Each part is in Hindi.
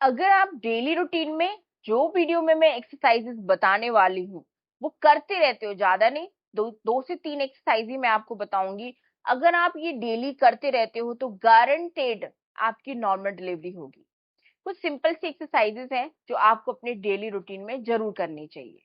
अगर आप डेली रूटीन में जो वीडियो में मैं एक्सरसाइजेस बताने वाली हूँ वो करते रहते हो, ज्यादा नहीं, दो से तीन एक्सरसाइज ही मैं आपको बताऊंगी। अगर आप ये डेली करते रहते हो तो गारंटेड आपकी नॉर्मल डिलीवरी होगी। कुछ सिंपल सी एक्सरसाइजेस हैं जो आपको अपने डेली रूटीन में जरूर करनी चाहिए।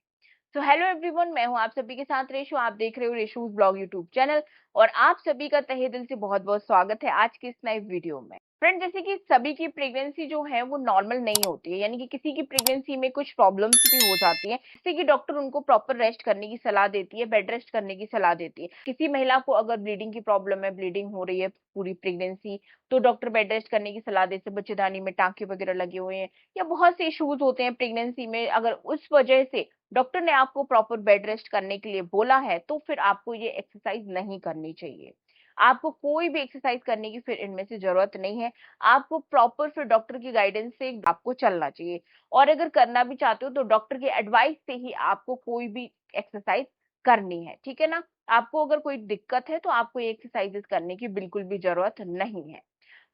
तो हेलो एवरीवन, मैं हूं आप सभी के साथ रेशु। आप देख रहे हो रेशूज ब्लॉग यूट्यूब चैनल और आप सभी का तहे दिल से बहुत बहुत स्वागत है आज के इस नए वीडियो में। फ्रेंड, जैसे कि सभी की प्रेगनेंसी जो है वो नॉर्मल नहीं होती है, यानी कि किसी की प्रेगनेंसी में कुछ प्रॉब्लम्स भी हो जाती हैं, जिससे कि डॉक्टर उनको प्रॉपर रेस्ट करने की सलाह देती है, बेड रेस्ट करने की सलाह देती है। किसी महिला को अगर ब्लीडिंग की प्रॉब्लम है, ब्लीडिंग हो रही है पूरी प्रेगनेंसी, तो डॉक्टर बेड रेस्ट करने की सलाह देते हैं। बच्चेदानी में टांके वगैरह लगे हुए हैं या बहुत से इश्यूज होते हैं प्रेगनेंसी में, अगर उस वजह से डॉक्टर ने आपको प्रॉपर बेड रेस्ट करने के लिए बोला है तो फिर आपको ये एक्सरसाइज नहीं करनी चाहिए। आपको कोई भी एक्सरसाइज करने की फिर इनमें से जरूरत नहीं है। आपको प्रॉपर फिर डॉक्टर की गाइडेंस से आपको चलना चाहिए। और अगर करना भी चाहते हो तो डॉक्टर की एडवाइस से ही आपको कोई भी एक्सरसाइज करनी है, ठीक है ना। आपको अगर कोई दिक्कत है तो आपको ये एक्सरसाइजेस करने की बिल्कुल भी जरूरत नहीं है।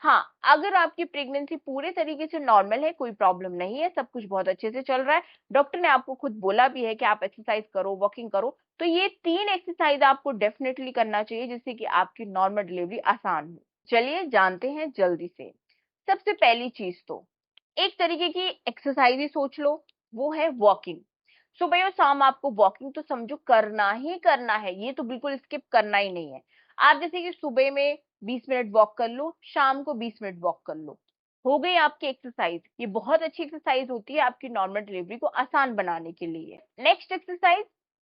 हाँ, अगर आपकी प्रेगनेंसी पूरे तरीके से नॉर्मल है, कोई प्रॉब्लम नहीं है, सब कुछ बहुत अच्छे से चल रहा है, डॉक्टर ने आपको खुद बोला भी है कि आप एक्सरसाइज करो, वॉकिंग करो, तो ये तीन एक्सरसाइज आपको डेफिनेटली करना चाहिए जिससे कि आपकी नॉर्मल डिलीवरी आसान हो। चलिए जानते हैं जल्दी से। सबसे पहली चीज तो एक तरीके की एक्सरसाइज ही सोच लो, वो है वॉकिंग। सुबह और शाम आपको वॉकिंग तो समझो करना ही करना है, ये तो बिल्कुल स्किप करना ही नहीं है। आप जैसे कि सुबह में 20 मिनट वॉक कर लो, शाम को 20 मिनट वॉक कर लो, हो गई आपकी एक्सरसाइज। ये बहुत अच्छी एक्सरसाइज होती है आपकी नॉर्मल डिलीवरी को आसान बनाने के लिए। Next exercise,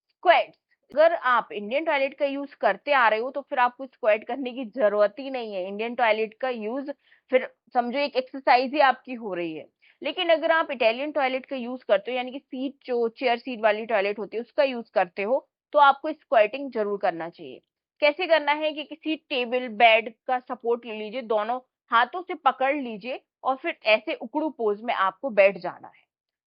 squats. अगर आप इंडियन टॉयलेट का यूज करते आ रहे हो तो फिर आपको स्क्वाट करने की जरूरत ही नहीं है। इंडियन टॉयलेट का यूज फिर समझो एक एक्सरसाइज ही आपकी हो रही है। लेकिन अगर आप इटालियन टॉयलेट का यूज करते हो, यानी कि सीट, जो चेयर सीट वाली टॉयलेट होती है उसका यूज करते हो, तो आपको स्क्वाटिंग जरूर करना चाहिए। कैसे करना है कि किसी टेबल बेड का सपोर्ट ले लीजिए, दोनों हाथों से पकड़ लीजिए और फिर ऐसे उकड़ू पोज में आपको बैठ जाना है।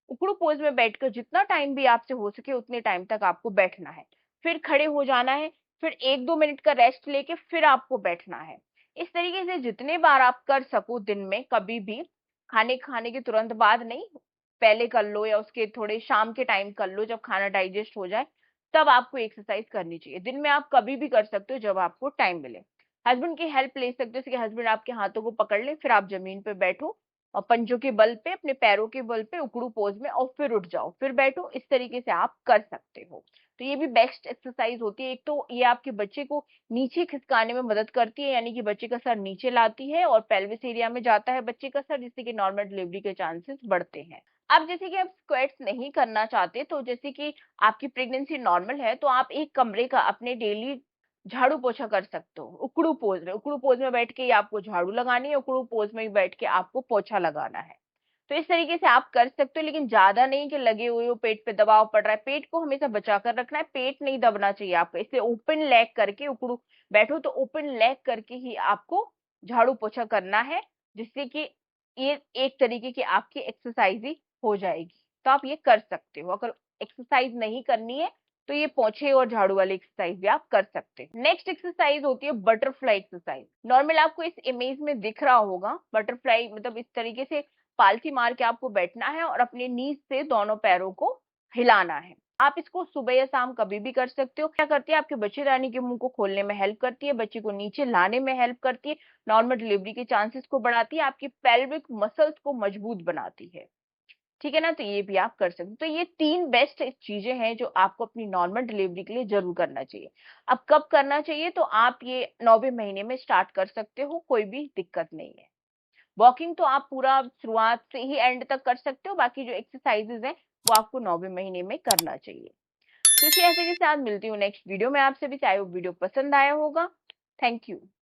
उकड़ू पोज में बैठकर जितना टाइम भी आपसे हो सके उतने टाइम तक आपको बैठना है। फिर खड़े हो जाना है, फिर 1-2 मिनट का रेस्ट लेके फिर आपको बैठना है। इस तरीके से जितने बार आप कर सको दिन में, कभी भी खाने खाने के तुरंत बाद नहीं, पहले कर लो या उसके थोड़े शाम के टाइम कर लो जब खाना डाइजेस्ट हो जाए, तब आपको एक्सरसाइज करनी चाहिए। दिन में आप कभी भी कर सकते हो जब आपको टाइम मिले। हस्बैंड की हेल्प ले सकते हो, जैसे कि हस्बैंड आपके हाथों को पकड़ ले, फिर आप जमीन पे बैठो और पंजों के बल पे, अपने पैरों के बल पे उकड़ू पोज में, और फिर उठ जाओ, फिर बैठो। इस तरीके से आप कर सकते हो। तो ये भी बेस्ट एक्सरसाइज होती है। एक तो ये आपके बच्चे को नीचे खिसकाने में मदद करती है, यानी कि बच्चे का सर नीचे लाती है और पेल्विस एरिया में जाता है बच्चे का सर, जिससे कि नॉर्मल डिलीवरी के चांसेस बढ़ते हैं। अब जैसे कि आप स्क्वाट्स नहीं करना चाहते, तो जैसे कि आपकी प्रेगनेंसी नॉर्मल है तो आप एक कमरे का अपने डेली झाड़ू पोछा कर सकते हो उकड़ू पोज में। उकड़ू पोज में बैठ के ही आपको झाड़ू लगानी है, उकड़ू पोज में ही बैठ के आपको पोछा लगाना है। तो इस तरीके से आप कर सकते हो, लेकिन ज्यादा नहीं कि लगे हुए हो, पेट पे दबाव पड़ रहा है। पेट को हमेशा बचा कर रखना है, पेट नहीं दबना चाहिए आपका। इसलिए ओपन लेग करके उकड़ू बैठो, तो ओपन लेग करके ही आपको झाड़ू पोछा करना है, जिससे कि ये एक तरीके की आपकी एक्सरसाइज ही हो जाएगी। तो आप ये कर सकते हो। अगर एक्सरसाइज नहीं करनी है तो ये पोछे और झाड़ू वाली एक्सरसाइज भी आप कर सकते हैं। नेक्स्ट एक्सरसाइज होती है बटरफ्लाई एक्सरसाइज। नॉर्मल आपको इस इमेज में दिख रहा होगा, बटरफ्लाई मतलब इस तरीके से पालथी मार के आपको बैठना है और अपने नीज से दोनों पैरों को हिलाना है। आप इसको सुबह या शाम कभी भी कर सकते हो। क्या करती है, आपके बच्चेदानी के मुंह को खोलने में हेल्प करती है, बच्चे को नीचे लाने में हेल्प करती है, नॉर्मल डिलीवरी के चांसेस को बढ़ाती है, आपकी पेल्विक मसल्स को मजबूत बनाती है, ठीक है ना। तो ये भी आप कर सकते हो। तो ये तीन बेस्ट चीजें हैं जो आपको अपनी नॉर्मल डिलीवरी के लिए जरूर करना चाहिए। अब कब करना चाहिए, तो आप ये 9वें महीने में स्टार्ट कर सकते हो, कोई भी दिक्कत नहीं है। वॉकिंग तो आप पूरा शुरुआत से ही एंड तक कर सकते हो, बाकी जो एक्सरसाइजेज हैं वो आपको 9वें महीने में करना चाहिए। तो इसी ऐसे के साथ मिलती हूँ नेक्स्ट वीडियो में आपसे भी, चाहे वो वीडियो पसंद आया होगा। Thank you.